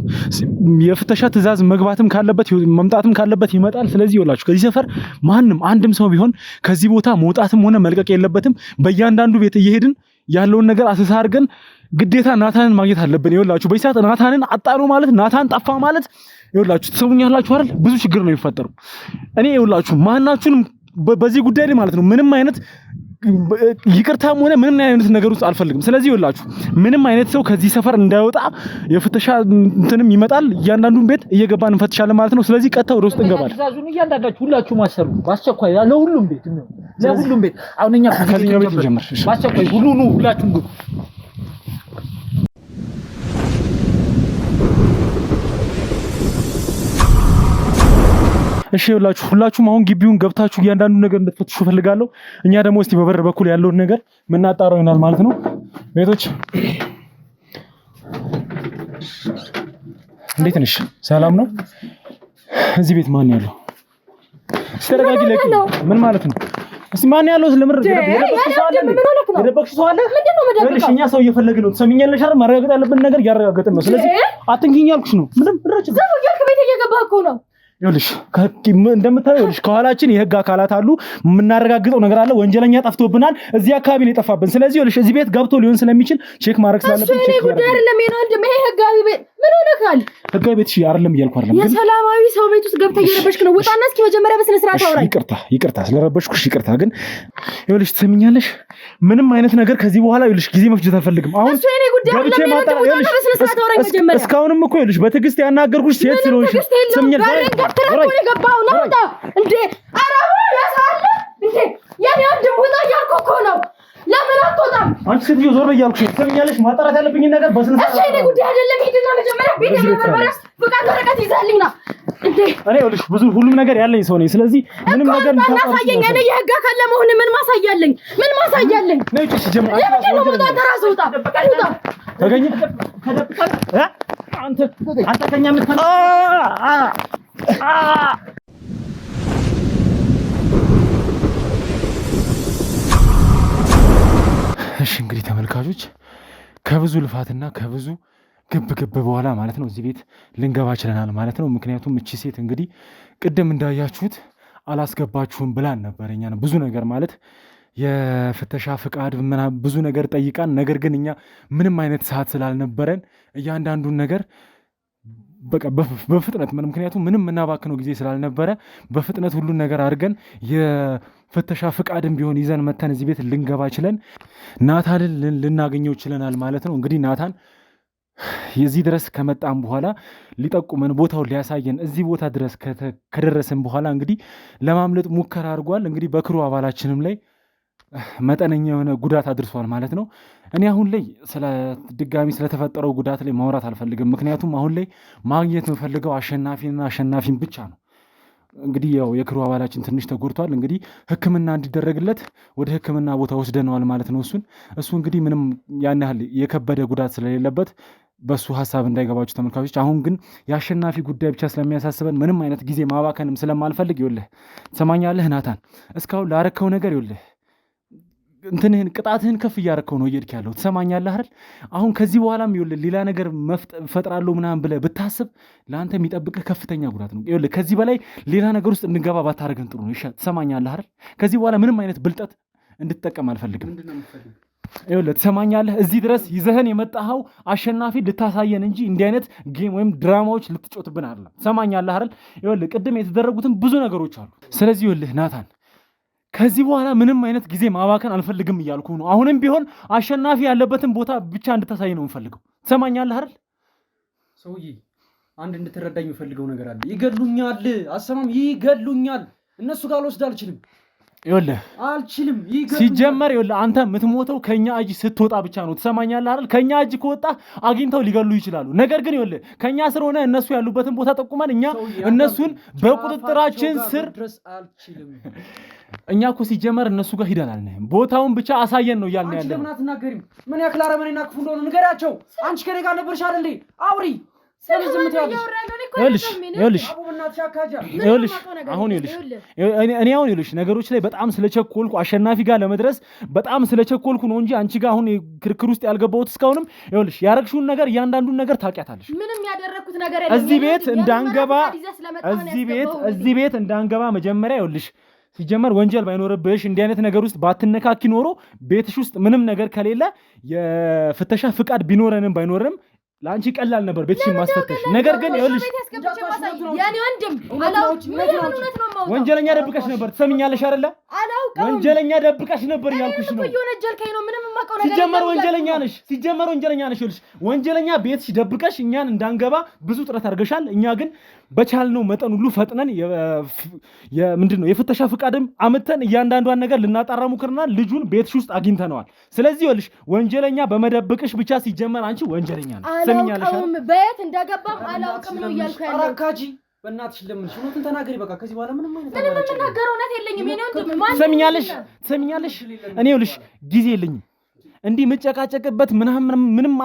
የፍተሻ ትዕዛዝ መግባትም ካለበት መምጣትም ካለበት ይመጣል። ስለዚህ ሁላችሁ ከዚህ ሰፈር ማንም አንድም ሰው ቢሆን ከዚህ ቦታ መውጣትም ሆነ መልቀቅ የለበትም። በእያንዳንዱ ቤት እየሄድን ያለውን ነገር አሰሳ አድርገን ግዴታ ናታንን ማግኘት አለብን። ይኸውላችሁ በዚህ ሰዓት ናታንን አጣኑ ማለት ናታን ጠፋ ማለት ይኸውላችሁ ትሰሙኛላችሁ አይደል? ብዙ ችግር ነው የሚፈጠረው። እኔ ይኸውላችሁ ማናችሁንም በዚህ ጉዳይ ላይ ማለት ነው ምንም አይነት ይቅርታም ሆነ ምንም አይነት ነገር ውስጥ አልፈልግም። ስለዚህ ይኸውላችሁ ምንም አይነት ሰው ከዚህ ሰፈር እንዳይወጣ የፍተሻ እንትንም ይመጣል። እያንዳንዱን ቤት እየገባን እንፈትሻለን ማለት ነው። ስለዚህ ቀጥታ ወደ ውስጥ እንገባለን። ትዕዛዙን እያንዳንዳችሁ ሁላችሁ ማሰሩ በአስቸኳይ ለሁሉም ቤት ነው ለሁሉም ቤት አሁን እኛ ከዚህኛው ቤት እንጀምር። በአስቸኳይ ሁላችሁም ግቡ። እሺ ይኸውላችሁ ሁላችሁም አሁን ግቢውን ገብታችሁ እያንዳንዱ ነገር እንድትፈትሹ ፈልጋለሁ። እኛ ደግሞ እስቲ በበር በኩል ያለውን ነገር ምናጣራው ይሆናል ማለት ነው። ቤቶች እንዴት ነሽ? ሰላም ነው? እዚህ ቤት ማን ያለው? ተረጋጊ። ምን ማለት ነው? እስቲ ማን ያለው? ስለምን የደበቅሽ ሰው አለ? እኛ ሰው እየፈለግን ነው። ትሰሚኛለሽ አይደል? ማረጋገጥ ያለብን ነገር እያረጋገጥን ነው። ስለዚህ አትንኪኝ ያልኩሽ ነው። ምንም ድረጭ ዘው ያልክ ቤት እየገባህ እኮ ነው። ይኸውልሽ እንደምታየው ይኸውልሽ ከኋላችን የህግ አካላት አሉ። የምናረጋግጠው ነገር አለ። ወንጀለኛ ጠፍቶብናል። እዚህ አካባቢ ነው የጠፋብን። ስለዚህ ይኸውልሽ እዚህ ቤት ገብቶ ሊሆን ስለሚችል ቼክ ማድረግ ስላለብን ቼክ ማድረግ ጉዳይ አይደለም። ይሄ ህጋዊ ቤት ምን ሆነካል? ህጋዊ ቤት እሺ አይደለም እያልኩ አይደለም። የሰላማዊ ሰው ቤት ውስጥ ገብተህ እየረበሽክ ነው። ውጣና እስኪ መጀመሪያ በስነ ስርዓት አውራኝ። ይቅርታ ስለረበሽኩሽ ይቅርታ። ግን ይኸውልሽ ትሰሚኛለሽ? ምንም አይነት ነገር ከዚህ በኋላ ይኸውልሽ ጊዜ መፍጀት አልፈልግም። አሁን እሱ የኔ ጉዳይ አይደለም። ይኸውልሽ በስነ ስርዓት አውራኝ መጀመሪያ። እስካሁንም እኮ ይኸውልሽ በትዕግስት ያናገርኩሽ ሴት ስለሆንሽ ትሰሚኛለሽ? ገባው ነው ወጣ እንዴ? አራው ያሳለ እንዴ? የኔ ወንድም ውጣ እያልኩህ እኮ ነው። ለምን አትወጣም? አንቺ ስትዩ ዞር እያልኩሽ ትሰሚኛለሽ? ማጣራት ያለብኝ ነገር በስነ ስርዓት። እሺ እኔ ጉዳይ አይደለም። ሂድና መጀመሪያ ቤት የመመርመሪያ ፍቃድ ወረቀት ይዘህልኝ ና እንዴ። እኔ ይኸውልሽ ብዙ ነገር ያለኝ ሰው ነኝ። ስለዚህ ምንም ነገር ታሳየኝ። እኔ የህግ አካል ለመሆን ምን ማሳያለኝ? ነይ እሺ ጀምራ ለምን ነው ተራስ ውጣ ውጣ ተገኘ ከደብቀን አንተ ከኛ ምትፈራ እሺ እንግዲህ ተመልካቾች ከብዙ ልፋትና ከብዙ ግብ በኋላ ማለት ነው እዚህ ቤት ልንገባ ችለናል ማለት ነው። ምክንያቱም እቺ ሴት እንግዲህ ቅድም እንዳያችሁት አላስገባችሁም ብላን ነበር። እኛ ብዙ ነገር ማለት የፍተሻ ፍቃድ ብዙ ነገር ጠይቃን፣ ነገር ግን እኛ ምንም አይነት ሰዓት ስላልነበረን እያንዳንዱን ነገር በቃ በፍጥነት ምክንያቱም ምንም የምናባክነው ጊዜ ስላልነበረ በፍጥነት ሁሉን ነገር አድርገን የፍተሻ ፍቃድም ቢሆን ይዘን መተን እዚህ ቤት ልንገባ ችለን ናታንን ልናገኘው ችለናል ማለት ነው። እንግዲህ ናታን የዚህ ድረስ ከመጣን በኋላ ሊጠቁመን ቦታውን ሊያሳየን እዚህ ቦታ ድረስ ከደረስን በኋላ እንግዲህ ለማምለጥ ሙከራ አድርጓል። እንግዲህ በክሩ አባላችንም ላይ መጠነኛ የሆነ ጉዳት አድርሷል ማለት ነው። እኔ አሁን ላይ ድጋሚ ስለተፈጠረው ጉዳት ላይ ማውራት አልፈልግም። ምክንያቱም አሁን ላይ ማግኘት የምፈልገው አሸናፊን ብቻ ነው። እንግዲህ ያው የክሩ አባላችን ትንሽ ተጎድቷል። እንግዲህ ሕክምና እንዲደረግለት ወደ ሕክምና ቦታ ወስደነዋል ማለት ነው። እሱ እንግዲህ ምንም ያን ያህል የከበደ ጉዳት ስለሌለበት በሱ ሀሳብ እንዳይገባችሁ ተመልካቾች። አሁን ግን የአሸናፊ ጉዳይ ብቻ ስለሚያሳስበን ምንም አይነት ጊዜ ማባከንም ስለማልፈልግ ይኸውልህ፣ ትሰማኛለህ ናታን፣ እስካሁን ላረከው ነገር ይኸውልህ እንትንህን ቅጣትህን ከፍ እያረከው ነው እየሄድክ ያለው። ትሰማኛለህ አይደል? አሁን ከዚህ በኋላም ይኸውልህ ሌላ ነገር ፈጥራለሁ ምናምን ብለህ ብታስብ ለአንተ የሚጠብቅህ ከፍተኛ ጉዳት ነው። ይኸውልህ ከዚህ በላይ ሌላ ነገር ውስጥ እንድንገባ ባታደርገን ጥሩ ነው። ትሰማኛለህ አይደል? ከዚህ በኋላ ምንም አይነት ብልጠት እንድትጠቀም አልፈልግም። ይኸውልህ ትሰማኛለህ? እዚህ ድረስ ይዘህን የመጣኸው አሸናፊ ልታሳየን እንጂ እንዲህ አይነት ጌም ወይም ድራማዎች ልትጮትብን አይደለም። ትሰማኛለህ አይደል? ይኸውልህ ቅድም የተደረጉትን ብዙ ነገሮች አሉ። ስለዚህ ይኸውልህ ናታን ከዚህ በኋላ ምንም አይነት ጊዜ ማባከን አልፈልግም እያልኩ ነው። አሁንም ቢሆን አሸናፊ ያለበትን ቦታ ብቻ እንድታሳይ ነው የምፈልገው። ትሰማኛለህ አይደል? ሰውዬ አንድ እንድትረዳኝ የምፈልገው ነገር አለ። ይገሉኛል፣ አሰማም ይገሉኛል። እነሱ ጋር ልወስድ አልችልም። ይኸውልህ አልችልም። ሲጀመር ይኸውልህ አንተ የምትሞተው ከኛ እጅ ስትወጣ ብቻ ነው። ትሰማኛለህ አይደል? ከኛ እጅ ከወጣ አግኝተው ሊገሉ ይችላሉ። ነገር ግን ይኸውልህ ከኛ ስር ሆነ እነሱ ያሉበትን ቦታ ጠቁመን እኛ እነሱን በቁጥጥራችን ስር እኛ እኮ ሲጀመር እነሱ ጋር ሂደናል። ቦታውን ብቻ አሳየን ነው እያልን ያለ። ለምን አትናገሪም? ምን ያክል አረመኔና ክፉ እንደሆነ ንገሪያቸው። አንቺ ከኔ ጋር ነበርሽ አይደል? አውሪ። እኔ አሁን ይኸውልሽ ነገሮች ላይ በጣም ስለቸኮልኩ አሸናፊ ጋር ለመድረስ በጣም ስለቸኮልኩ ነው እንጂ አንቺ ጋር አሁን ክርክር ውስጥ ያልገባሁት እስካሁንም ይኸውልሽ ያረግሽውን ነገር እያንዳንዱን ነገር ታውቂያታለሽ። ምንም ያደረኩት ነገር የለም። እዚህ ቤት እንዳንገባ መጀመሪያ ይኸውልሽ ሲጀመር ወንጀል ባይኖርብሽ እንዲህ አይነት ነገር ውስጥ ባትነካኪ ኖሮ ቤትሽ ውስጥ ምንም ነገር ከሌለ የፍተሻ ፍቃድ ቢኖረንም ባይኖርንም ለአንቺ ቀላል ነበር ቤትሽን ማስፈተሽ። ነገር ግን ይኸውልሽ ወንጀለኛ ደብቀሽ ነበር። ትሰሚኛለሽ አይደለ? ወንጀለኛ ደብቀሽ ነበር ያልኩሽ ነው። ሲጀመር ወንጀለኛ ነሽ። ይኸውልሽ ወንጀለኛ ቤትሽ ደብቀሽ እኛን እንዳንገባ ብዙ ጥረት አድርገሻል። እኛ ግን በቻልነው መጠን ሁሉ ፈጥነን ምንድነው የፍተሻ ፍቃድም አምተን እያንዳንዷን ነገር ልናጣራ ሞክረናል። ልጁን ቤትሽ ውስጥ አግኝተነዋል። ስለዚህ ይኸውልሽ ወንጀለኛ በመደብቅሽ ብቻ ሲጀመር አንቺ ወንጀለኛ ነሽ። አላውቅም፣ በየት እንደገባም አላውቅም ነው እያልኩ ያለው። አራካጂ በእናትሽ ለምን እውነቱን ተናገሪ። በቃ ከዚህ በኋላ ምንም አይነት ምንም የምናገረው እውነት የለኝም። የኔ ወንድም ማን ትሰሚኛለሽ? እኔ ይኸውልሽ ጊዜ የለኝም እንዲህ መጨቃጨቅበት ምንም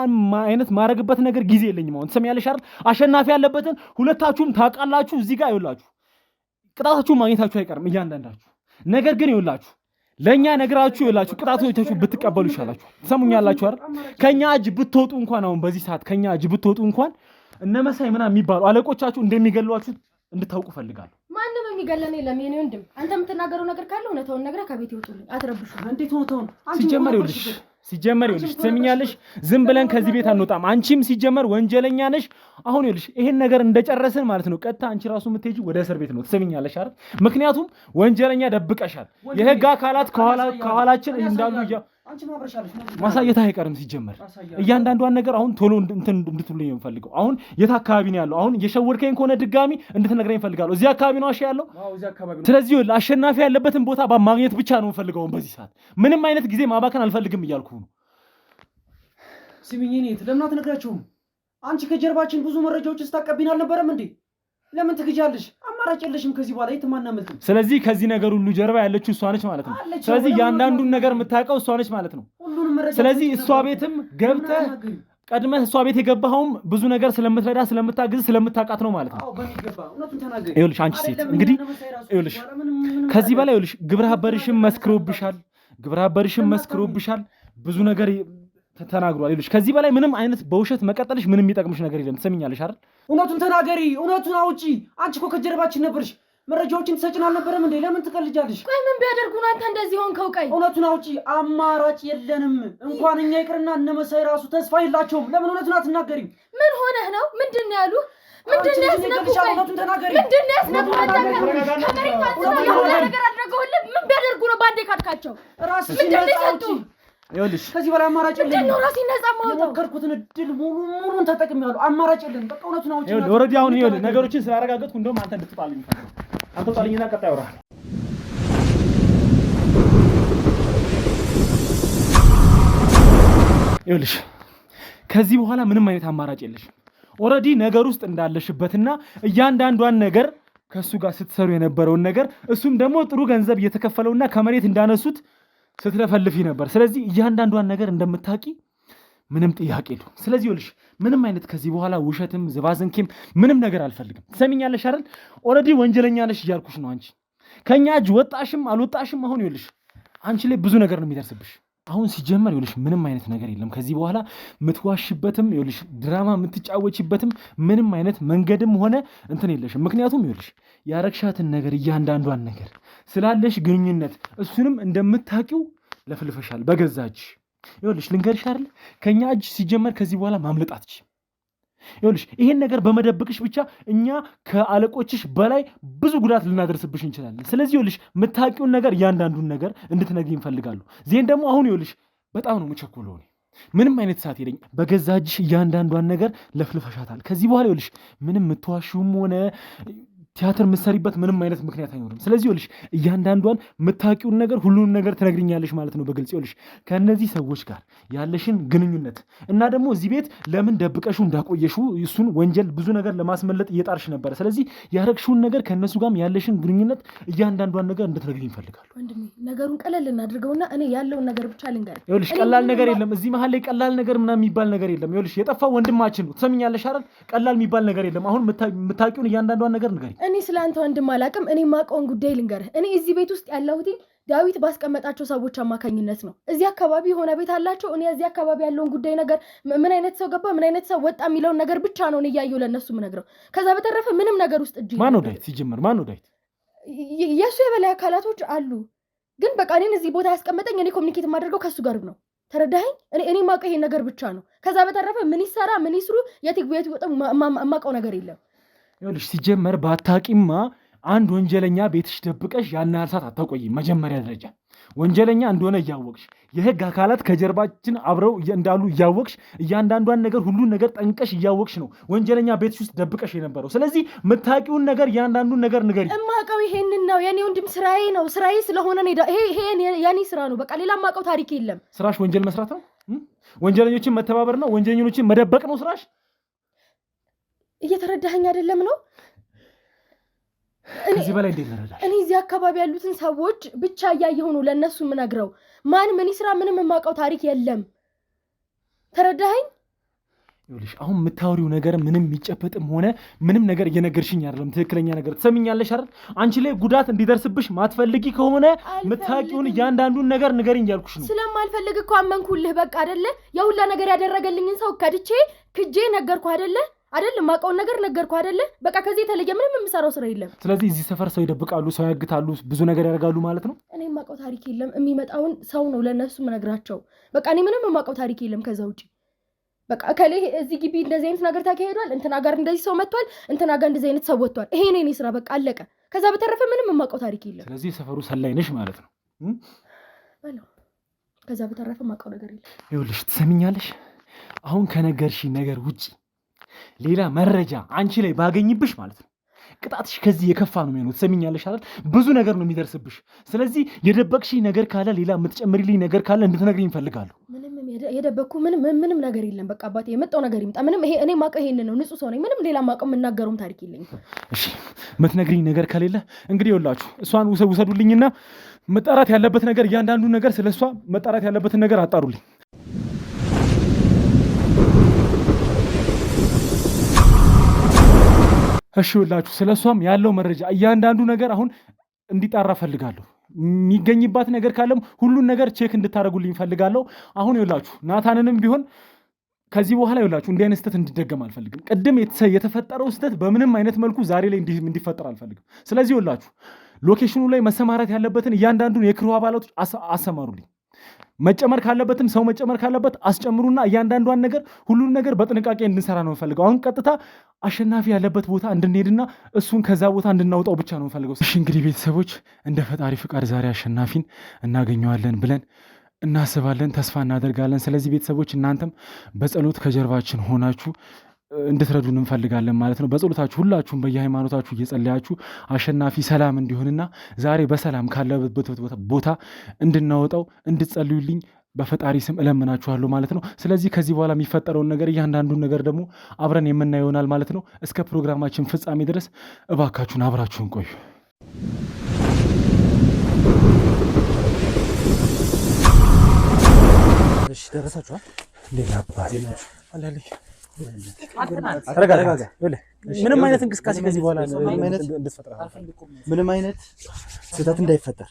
አይነት ማረግበት ነገር ጊዜ የለኝም። አሁን ትሰሚያለሽ አይደል? አሸናፊ ያለበትን ሁለታችሁም ታውቃላችሁ። እዚህ ጋር ይኸውላችሁ ቅጣታችሁ ማግኘታችሁ አይቀርም እያንዳንዳችሁ። ነገር ግን ይኸውላችሁ ለኛ ነገራችሁ ይኸውላችሁ ቅጣታችሁ ብትቀበሉ ይሻላችሁ። ትሰሙኛላችሁ አይደል? ከኛ እጅ ብትወጡ እንኳን አሁን በዚህ ሰዓት ከኛ እጅ ብትወጡ እንኳን እነመሳይ ምናምን የሚባሉ አለቆቻችሁ እንደሚገሏችሁ እንድታውቁ ፈልጋለሁ። ማንንም የሚገለን የለም የኔ ወንድም። አንተ የምትናገረው ነገር ካለ እውነታውን ነግረህ ከቤት ይወጡልኝ። አትረብሹ። እንዴት ነው? ሲጀመር ይኸውልሽ ትሰሚኛለሽ? ዝም ብለን ከዚህ ቤት አንወጣም። አንቺም ሲጀመር ወንጀለኛ ነሽ። አሁን ይኸውልሽ ይሄን ነገር እንደጨረስን ማለት ነው ቀጥታ አንቺ ራሱ የምትሄጂው ወደ እስር ቤት ነው። ትሰሚኛለሽ አይደል? ምክንያቱም ወንጀለኛ ደብቀሻል። የህግ አካላት ከኋላችን እንዳሉ ማሳየት አይቀርም። ሲጀመር እያንዳንዷን ነገር አሁን ቶሎ እንድትሉኝ ነው የምፈልገው። አሁን የት አካባቢ ነው ያለው? አሁን የሸወርከኝ ከሆነ ድጋሚ እንድትነግረኝ እፈልጋለሁ። እዚህ አካባቢ ነው ያለው። ስለዚህ አሸናፊ ያለበትን ቦታ ማግኘት ብቻ ነው የምፈልገው። በዚህ ሰዓት ምንም አይነት ጊዜ ማባከን አልፈልግም እያልኩ ነው። ስሚኝ እኔ ለምን አትነግራቸውም? አንቺ ከጀርባችን ብዙ መረጃዎች ስታቀቢን አልነበረም እንዴ? ለምን ትግጃለሽ? አማራጭ የለሽም ከዚህ በኋላ የትም አናመልጥም። ስለዚህ ከዚህ ነገር ሁሉ ጀርባ ያለችው እሷ ነች ማለት ነው። ስለዚህ ያንዳንዱን ነገር የምታውቀው እሷ ነች ማለት ነው። ስለዚህ እሷ ቤትም ገብተህ ቀድመህ እሷ ቤት የገባኸውም ብዙ ነገር ስለምትረዳ ስለምታግዝ ስለምታውቃት ነው ማለት ነው። አዎ በሚገባ እውነቱን ተናገሪ። ይኸውልሽ አንቺ ሴት እንግዲህ ይኸውልሽ ከዚህ በላይ ይኸውልሽ ግብረ አበርሽም መስክሮብሻል ብዙ ነገር ተናግሯል። ይኸውልሽ ከዚህ በላይ ምንም አይነት በውሸት መቀጠልሽ ምንም የሚጠቅምሽ ነገር የለም። ትሰሚኛለሽ አይደል? እውነቱን ተናገሪ፣ እውነቱን አውጪ። አንቺ እኮ ከጀርባችን ነበርሽ። መረጃዎችን ትሰጭን አልነበረም እንዴ? ለምን ትቀልጃለሽ? ቆይ ምን ቢያደርጉ ነው አንተ እንደዚህ ሆንከው? ቆይ እውነቱን አውጪ። አማራጭ የለንም። እንኳን እኛ ይቅርና እነመሳይ ራሱ ተስፋ የላቸውም። ለምን እውነቱን አትናገሪም? ምን ሆነህ ነው? ምንድን ነው ያሉ? ምንድን ነው ያስነኩህ? እውነቱን ተናገሪ። ምንድን ነው ያስነኩህ? ነገር አድርገውልህ ምን ቢያደርጉ ነው ባንዴ ካድካቸው? ራስሽን ነፃ አውጪ። ይኸውልሽ ከዚህ በላይ አማራጭ የለም። ምንድን ነው ራሴን ነፃ ማውጣው? የሞከርኩትን እድል ሙሉን ተጠቅሜያለሁ። አማራጭ የለም። በቃ እውነቱን አውጪ። ይኸውልህ ኦልሬዲ አሁን ይኸውልህ ነገሮችን ስላረጋገጥኩ እንደውም አንተ እንድትጣልኝ ፈልጋለሁ። አንተ ጣልኝና ቀጣይ አውራለሁ። ይኸውልሽ ከዚህ በኋላ ምንም አይነት አማራጭ የለሽም። ኦልሬዲ ነገር ውስጥ እንዳለሽበትና እያንዳንዷን ነገር ከሱ ጋር ስትሰሩ የነበረውን ነገር እሱም ደግሞ ጥሩ ገንዘብ እየተከፈለውና ከመሬት እንዳነሱት ስትለፈልፊ ነበር። ስለዚህ እያንዳንዷን ነገር እንደምታውቂ ምንም ጥያቄ የለውም። ስለዚህ ይኸውልሽ ምንም አይነት ከዚህ በኋላ ውሸትም ዝባዝንኬም ምንም ነገር አልፈልግም። ትሰሚኛለሽ አይደል? ኦልሬዲ ወንጀለኛ ነሽ እያልኩሽ ነው። አንቺ ከኛ እጅ ወጣሽም አልወጣሽም አሁን ይኸውልሽ አንቺ ላይ ብዙ ነገር ነው የሚደርስብሽ። አሁን ሲጀመር ይኸውልሽ ምንም አይነት ነገር የለም ከዚህ በኋላ የምትዋሽበትም ይኸውልሽ ድራማ የምትጫወችበትም ምንም አይነት መንገድም ሆነ እንትን የለሽም። ምክንያቱም ይኸውልሽ ያረግሻትን ነገር እያንዳንዷን ነገር ስላለሽ ግንኙነት እሱንም እንደምታውቂው ለፍልፈሻል በገዛች። ይኸውልሽ ልንገርሽ አይደል ከኛ እጅ ሲጀመር ከዚህ በኋላ ማምለጥ አትችይም። ይኸውልሽ ይሄን ነገር በመደበቅሽ ብቻ እኛ ከአለቆችሽ በላይ ብዙ ጉዳት ልናደርስብሽ እንችላለን። ስለዚህ ይኸውልሽ የምታውቂውን ነገር እያንዳንዱን ነገር እንድትነግሪኝ እፈልጋለሁ። ዜን ደግሞ አሁን ይኸውልሽ በጣም ነው የምቸኩለው። ምንም አይነት ሰዓት የለኝም። በገዛ እጅሽ እያንዳንዷን ነገር ለፍልፈሻታል። ከዚህ በኋላ ይኸውልሽ ምንም የምትዋሺውም ሆነ ቲያትር የምትሰሪበት ምንም አይነት ምክንያት አይኖርም። ስለዚህ ይኸውልሽ እያንዳንዷን የምታውቂውን ነገር ሁሉንም ነገር ትነግሪኛለሽ ማለት ነው በግልጽ። ይኸውልሽ ከእነዚህ ሰዎች ጋር ያለሽን ግንኙነት እና ደግሞ እዚህ ቤት ለምን ደብቀሽው እንዳቆየሽው እሱን ወንጀል ብዙ ነገር ለማስመለጥ እየጣርሽ ነበረ። ስለዚህ ያረግሽውን ነገር ከእነሱ ጋርም ያለሽን ግንኙነት እያንዳንዷን ነገር እንድትነግሪኝ እፈልጋለሁ። ወንድሜ ነገሩን ቀለል እናድርገውና እኔ ያለውን ነገር ብቻ ልንገርህ። ይኸውልሽ ቀላል ነገር የለም እዚህ መሀል ላይ ቀላል ነገር ምናምን የሚባል ነገር የለም። ይኸውልሽ የጠፋው ወንድማችን ነው። ትሰሚኛለሽ አይደል? ቀላል የሚባል ነገር የለም። አሁን የምታውቂውን እያንዳንዷን ነገር ንገሪኝ። እኔ ስለአንተ ወንድም አላውቅም። እኔ የማውቀውን ጉዳይ ልንገርህ። እኔ እዚህ ቤት ውስጥ ያለሁት ዳዊት ባስቀመጣቸው ሰዎች አማካኝነት ነው። እዚህ አካባቢ የሆነ ቤት አላቸው። እኔ እዚህ አካባቢ ያለውን ጉዳይ ነገር ምን አይነት ሰው ገባ ምን አይነት ሰው ወጣ የሚለውን ነገር ብቻ ነው እያየሁ ለእነሱ የምነግረው። ከዛ በተረፈ ምንም ነገር ውስጥ እጅ ማነው ዳዊት? ሲጀመር ማነው ዳዊት? የእሱ የበላይ አካላቶች አሉ። ግን በቃ እኔን እዚህ ቦታ ያስቀመጠኝ እኔ ኮሚኒኬት የማደርገው ከእሱ ጋር ነው። ተረዳኸኝ? እኔ የማውቀው ይሄን ነገር ብቻ ነው። ከዛ በተረፈ ምን ይሰራ ምን ይስሩ የት ይወጣ የማውቀው ነገር የለም። ይኸውልሽ ሲጀመር ባታቂማ አንድ ወንጀለኛ ቤትሽ ደብቀሽ ያን ያህል ሰዓት አታቆይም። መጀመሪያ ደረጃ ወንጀለኛ እንደሆነ እያወቅሽ የህግ አካላት ከጀርባችን አብረው እንዳሉ እያወቅሽ እያንዳንዷን ነገር ሁሉን ነገር ጠንቀሽ እያወቅሽ ነው ወንጀለኛ ቤትሽ ውስጥ ደብቀሽ የነበረው። ስለዚህ የምታውቂውን ነገር እያንዳንዱን ነገር ንገሪ። እማውቀው ይሄንን ነው። የኔ ወንድም ስራዬ ነው። ስራዬ ስለሆነ ነው። ይሄ የኔ ስራ ነው። በቃ ሌላ የማውቀው ታሪክ የለም። ስራሽ ወንጀል መስራት ነው። ወንጀለኞችን መተባበር ነው። ወንጀለኞችን መደበቅ ነው ስራሽ። እየተረዳኸኝ አይደለም ነው? ከዚህ በላይ እንዴት ልረዳሽ? እኔ እዚህ አካባቢ ያሉትን ሰዎች ብቻ እያየሁ ነው ለእነሱ የምነግረው። ማን ምን ይስራ ምንም የማውቀው ታሪክ የለም። ተረዳኸኝ? ይኸውልሽ አሁን የምታወሪው ነገር ምንም የሚጨበጥም ሆነ ምንም ነገር እየነገርሽኝ አይደለም። ትክክለኛ ነገር ትሰሚኛለሽ አይደል? አንቺ ላይ ጉዳት እንዲደርስብሽ ማትፈልጊ ከሆነ የምታውቂውን እያንዳንዱን ነገር ንገሪኝ እያልኩሽ ነው። ስለማልፈልግ እኮ አመንኩልህ። በቃ አይደለ? የሁላ ነገር ያደረገልኝን ሰው ክጄ ነገርኩ አይደለ? አይደለም ማውቀውን ነገር ነገርኩ አይደለ? በቃ ከዚህ የተለየ ምንም የምሰራው ስራ የለም። ስለዚህ እዚህ ሰፈር ሰው ይደብቃሉ፣ ሰው ያግታሉ፣ ብዙ ነገር ያደርጋሉ ማለት ነው። እኔ የማውቀው ታሪክ የለም። የሚመጣውን ሰው ነው ለነሱ የምነግራቸው። በቃ እኔ ምንም የማውቀው ታሪክ የለም ከዛ ውጪ። በቃ ከሌ እዚህ ግቢ እንደዚህ አይነት ነገር ተካሂዷል፣ እንትና ጋር እንደዚህ ሰው መጥቷል፣ እንትና ጋር እንደዚህ አይነት ሰው ወጥቷል። ይሄ ነው የኔ ስራ። በቃ አለቀ። ከዛ በተረፈ ምንም የማውቀው ታሪክ የለም። ስለዚህ የሰፈሩ ሰላይ ነሽ ማለት ነው። ከዛ በተረፈ የማውቀው ነገር የለም። ይኸውልሽ ትሰሚኛለሽ፣ አሁን ከነገርሽ ነገር ውጪ ሌላ መረጃ አንቺ ላይ ባገኝብሽ ማለት ነው ቅጣትሽ ከዚህ የከፋ ነው የሚሆነው። ትሰሚኛለሽ አይደል? ብዙ ነገር ነው የሚደርስብሽ። ስለዚህ የደበቅሽ ነገር ካለ ሌላ የምትጨምሪልኝ ነገር ካለ እንድትነግሪኝ እፈልጋለሁ። ምንም የደበቅኩ ምንም ነገር የለም። በቃ አባቴ የመጣው ነገር ይምጣ። ምንም ይሄ እኔ ማውቀው ይሄንን ነው። ንጹህ ሰው ነኝ። ምንም ሌላ ማውቀው የምናገረውም ታሪክ የለኝም። እሺ የምትነግሪኝ ነገር ከሌለ እንግዲህ ይኸውላችሁ እሷን ውሰዱልኝና መጣራት ያለበት ነገር እያንዳንዱ ነገር ስለሷ መጣራት ያለበትን ነገር አጣሩልኝ። እሺ ይኸውላችሁ ስለሷም ያለው መረጃ እያንዳንዱ ነገር አሁን እንዲጣራ ፈልጋለሁ። የሚገኝባት ነገር ካለም ሁሉን ነገር ቼክ እንድታደርጉልኝ ፈልጋለሁ። አሁን ይኸውላችሁ ናታንንም ቢሆን ከዚህ በኋላ ይኸውላችሁ እንዲህ አይነት ስህተት እንዲደገም አልፈልግም። ቅድም የተፈጠረው ስህተት በምንም አይነት መልኩ ዛሬ ላይ እንዲፈጠር አልፈልግም። ስለዚህ ይኸውላችሁ ሎኬሽኑ ላይ መሰማራት ያለበትን እያንዳንዱን የክሩ አባላቶች አሰማሩልኝ። መጨመር ካለበትም ሰው መጨመር ካለበት አስጨምሩና እያንዳንዷን ነገር ሁሉን ነገር በጥንቃቄ እንድንሰራ ነው የምፈልገው። አሁን ቀጥታ አሸናፊ ያለበት ቦታ እንድንሄድና እሱን ከዛ ቦታ እንድናውጣው ብቻ ነው የምፈልገው። እሺ እንግዲህ ቤተሰቦች እንደ ፈጣሪ ፍቃድ ዛሬ አሸናፊን እናገኘዋለን ብለን እናስባለን፣ ተስፋ እናደርጋለን። ስለዚህ ቤተሰቦች እናንተም በጸሎት ከጀርባችን ሆናችሁ እንድትረዱን እንፈልጋለን ማለት ነው። በጸሎታችሁ ሁላችሁም በየሃይማኖታችሁ እየጸለያችሁ አሸናፊ ሰላም እንዲሆንና ዛሬ በሰላም ካለበት ቦታ እንድናወጣው እንድትጸልዩልኝ በፈጣሪ ስም እለምናችኋለሁ ማለት ነው። ስለዚህ ከዚህ በኋላ የሚፈጠረውን ነገር እያንዳንዱን ነገር ደግሞ አብረን የምናየው ይሆናል ማለት ነው። እስከ ፕሮግራማችን ፍጻሜ ድረስ እባካችሁን አብራችሁን ቆዩ። እሺ ደረሳችኋል? ሌላ አባቴ አለልኝ። ተረጋጋ። ምንም አይነት እንቅስቃሴ ከዚህ በኋላ ምንም አይነት ስህተት እንዳይፈጠር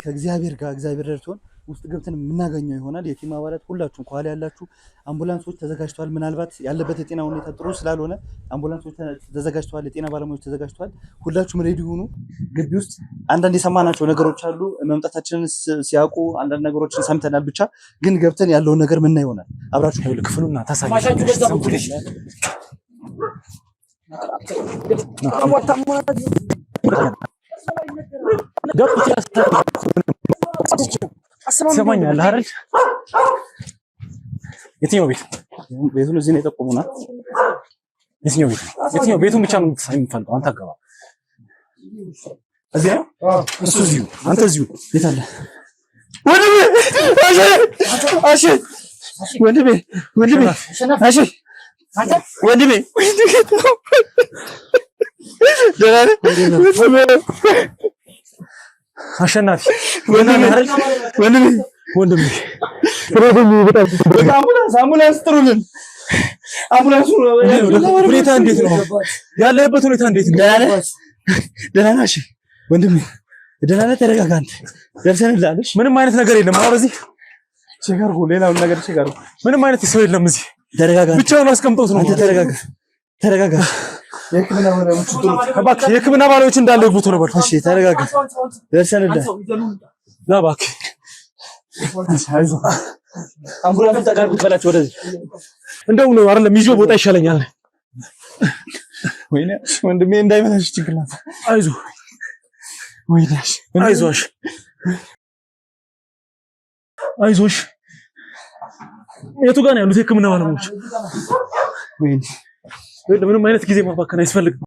ከእግዚአብሔር ጋር እግዚአብሔር ደርሶን ውስጥ ገብተን የምናገኘው ይሆናል። የቲም አባላት ሁላችሁም ከኋላ ያላችሁ አምቡላንሶች ተዘጋጅተዋል። ምናልባት ያለበት የጤና ሁኔታ ጥሩ ስላልሆነ አምቡላንሶች ተዘጋጅተዋል፣ የጤና ባለሙያዎች ተዘጋጅተዋል። ሁላችሁም ሬዲ ሁኑ። ግቢ ውስጥ አንዳንድ የሰማናቸው ነገሮች አሉ። መምጣታችንን ሲያውቁ አንዳንድ ነገሮችን ሰምተናል። ብቻ ግን ገብተን ያለውን ነገር ምን ይሆናል አብራችሁ ኃይል ክፍሉና ትሰማኛለህ አይደል? የትኛው ቤት? ቤቱን እዚህ ነው የጠቆሙናል። የትኛው ቤት? የትኛው ቤቱን ብቻ ነው የምትፈልገው? አንተ አገባ እዚህ ነው እሱ እዚሁ፣ አንተ እዚሁ። የት አለ ወንድሜ አሸናፊ ወንድሜ አምቡላንስ ጥሩልን። አምቡላንሱ ሁኔታ እንዴት ነው? ያለህበት ሁኔታ እንዴት ነው? ደህና ነህ ወንድሜ? ደህና ነህ? ተረጋጋ። አንተ ደርሰንልሃል? ምንም አይነት ነገር የለም። አሁን እዚህ ቸጋርኩ፣ ሌላውን ነገር ቸጋርኩ። ምንም አይነት ሰው የለም እዚህ። ተረጋጋ። ብቻውን አስቀምጠውት ነው። አንተ ተረጋጋ። የሕክምና ባለሙያዎች እንዳለ ይግቡ ነው። እሺ ተረጋጋ። ደርሰንልሃል። ና እባክህ። አምቡላንሱን ተጋርጉት በላቸው ወደዚህ። እንደው ነው አይደለም ይዞ ቦታ ይሻለኛል። ወይኔ ወንድሜ እንዳይመታሽ ችግርላት። አይዞህ ወይኔሽ አይዞሽ አይዞሽ። የቱ ጋር ነው ያሉት የሕክምና ባለሙያዎች? ወይኔ ምንም አይነት ጊዜ ማባከን አያስፈልግም።